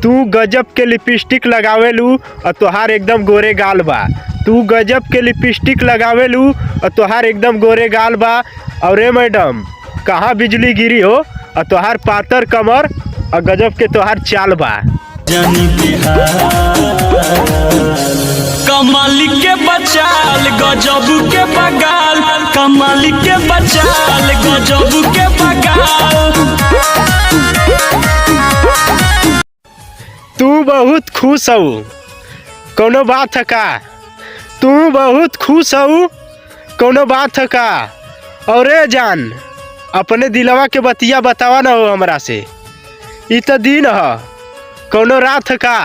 तू गजब के लिपस्टिक लगावेलू और तोहार एकदम गोरे गाल बा। तू गजब के लिपस्टिक लगावेलू और तोहार एकदम गोरे गाल बा। और मैडम कहाँ बिजली गिरी हो और तोहार पातर कमर और गजब के तोहार चाल बा। कमाल के बचाल गजब के बगाल, कमाल के बचाल गजब के बगाल। तू बहुत खुश हो कोनो बात है का? तू बहुत खुश हो कोनो बात है का? अरे जान अपने दिलवा के बतिया बतावा ना हो हमरा से। इ तो दिन है कोनो रात है का?